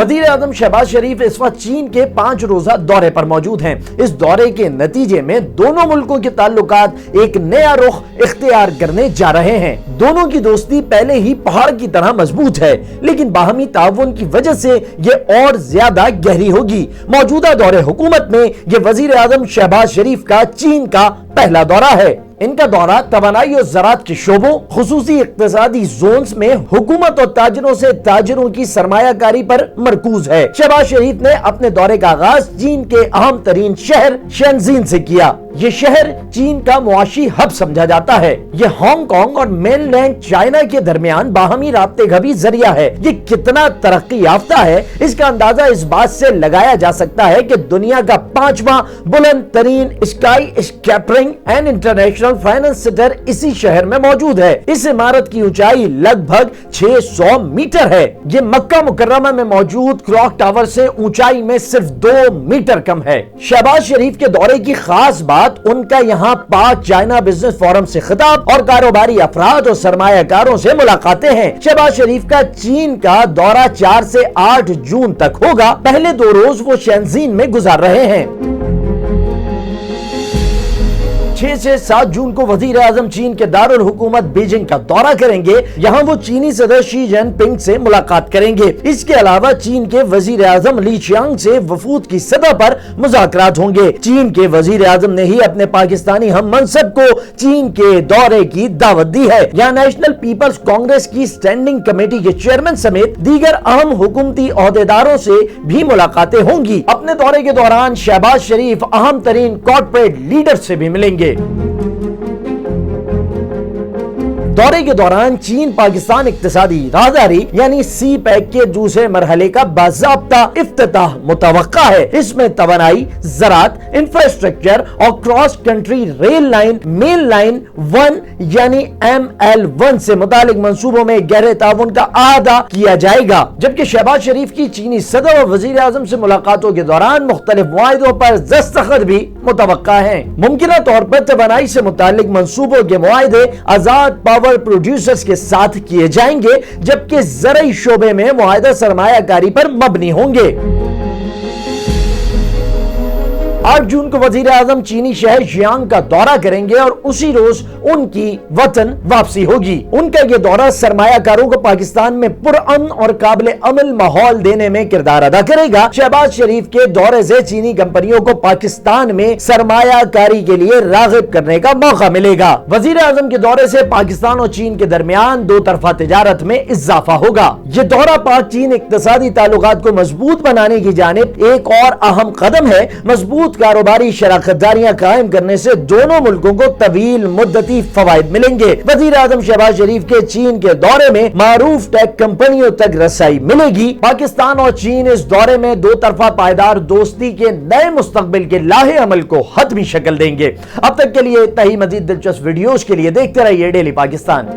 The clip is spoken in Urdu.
وزیر اعظم شہباز شریف اس وقت چین کے 5 روزہ دورے پر موجود ہیں۔ اس دورے کے نتیجے میں دونوں ملکوں کے تعلقات ایک نیا رخ اختیار کرنے جا رہے ہیں۔ دونوں کی دوستی پہلے ہی پہاڑ کی طرح مضبوط ہے، لیکن باہمی تعاون کی وجہ سے یہ اور زیادہ گہری ہوگی۔ موجودہ دور حکومت میں یہ وزیر اعظم شہباز شریف کا چین کا پہلا دورہ ہے۔ ان کا دورہ توانائی اور زراعت کے شعبوں، خصوصی اقتصادی زونز میں حکومت اور تاجروں سے تاجروں کی سرمایہ کاری پر مرکوز ہے۔ شہباز شریف نے اپنے دورے کا آغاز چین کے اہم ترین شہر شینزین سے کیا۔ یہ شہر چین کا معاشی ہب سمجھا جاتا ہے۔ یہ ہانگ کانگ اور مین لینڈ چائنا کے درمیان باہمی رابطے کا بھی ذریعہ ہے۔ یہ کتنا ترقی یافتہ ہے، اس کا اندازہ اس بات سے لگایا جا سکتا ہے کہ دنیا کا 5واں بلند ترین skyscraper and international finance centre اسی شہر میں موجود ہے۔ اس عمارت کی اونچائی لگ بھگ 600 میٹر ہے۔ یہ مکہ مکرمہ میں موجود کلاک ٹاور سے اونچائی میں صرف 2 میٹر کم ہے۔ شہباز شریف کے دورے کی خاص بات ان کا یہاں پاک چائنا بزنس فورم سے خطاب اور کاروباری افراد اور سرمایہ کاروں سے ملاقاتیں ہیں۔ شہباز شریف کا چین کا دورہ 4 سے 8 جون تک ہوگا۔ پہلے 2 روز وہ شینزین میں گزار رہے ہیں۔ 6 سے 7 جون کو وزیر اعظم چین کے دارالحکومت بیجنگ کا دورہ کریں گے۔ یہاں وہ چینی صدر شی جن پنگ سے ملاقات کریں گے۔ اس کے علاوہ چین کے وزیر اعظم لی چیانگ سے وفود کی سطح پر مذاکرات ہوں گے۔ چین کے وزیر اعظم نے ہی اپنے پاکستانی ہم منصب کو چین کے دورے کی دعوت دی ہے۔ یہاں نیشنل پیپلز کانگریس کی اسٹینڈنگ کمیٹی کے چیئرمین سمیت دیگر اہم حکومتی عہدیداروں سے بھی ملاقاتیں ہوں گی۔ اپنے دورے کے دوران شہباز شریف اہم ترین کارپوریٹ لیڈر سے بھی ملیں گے۔ دورے کے دوران چین پاکستان اقتصادی راہداری یعنی سی پیک کے دوسرے مرحلے کا باضابطہ افتتاح متوقع ہے۔ اس میں توانائی، زراعت، انفراسٹرکچر اور cross country rail line main line 1 یعنی ML1 سے متعلق منصوبوں میں گہرے تعاون کا اعادہ کیا جائے گا، جبکہ شہباز شریف کی چینی صدر اور وزیر اعظم سے ملاقاتوں کے دوران مختلف معاہدوں پر دستخط بھی متوقع ہیں۔ ممکنہ طور پر توانائی سے متعلق منصوبوں کے معاہدے آزاد پاور پروڈیوسرز کے ساتھ کیے جائیں گے، جبکہ زرعی شعبے میں معاہدہ سرمایہ کاری پر مبنی ہوں گے۔ 8 جون کو وزیر اعظم چینی شہر شیانگ کا دورہ کریں گے اور اسی روز ان کی وطن واپسی ہوگی۔ ان کا یہ دورہ سرمایہ کاروں کو پاکستان میں پرامن اور قابل عمل ماحول دینے میں کردار ادا کرے گا۔ شہباز شریف کے دورے سے چینی کمپنیوں کو پاکستان میں سرمایہ کاری کے لیے راغب کرنے کا موقع ملے گا۔ وزیر اعظم کے دورے سے پاکستان اور چین کے درمیان 2 طرفہ تجارت میں اضافہ ہوگا۔ یہ دورہ پاک چین اقتصادی تعلقات کو مضبوط بنانے کی جانب ایک اور اہم قدم ہے۔ مضبوط کاروباری شراکت داریاں قائم کرنے سے دونوں ملکوں کو طویل مدتی فوائد ملیں گے۔ وزیر اعظم شہباز شریف کے چین کے دورے میں معروف ٹیک کمپنیوں تک رسائی ملے گی۔ پاکستان اور چین اس دورے میں 2 طرفہ پائیدار دوستی کے نئے مستقبل کے لاہے عمل کو حتمی شکل دیں گے۔ اب تک کے لیے اتنا ہی۔ مزید دلچسپ ویڈیوز کے لیے دیکھتے رہیے ڈیلی پاکستان۔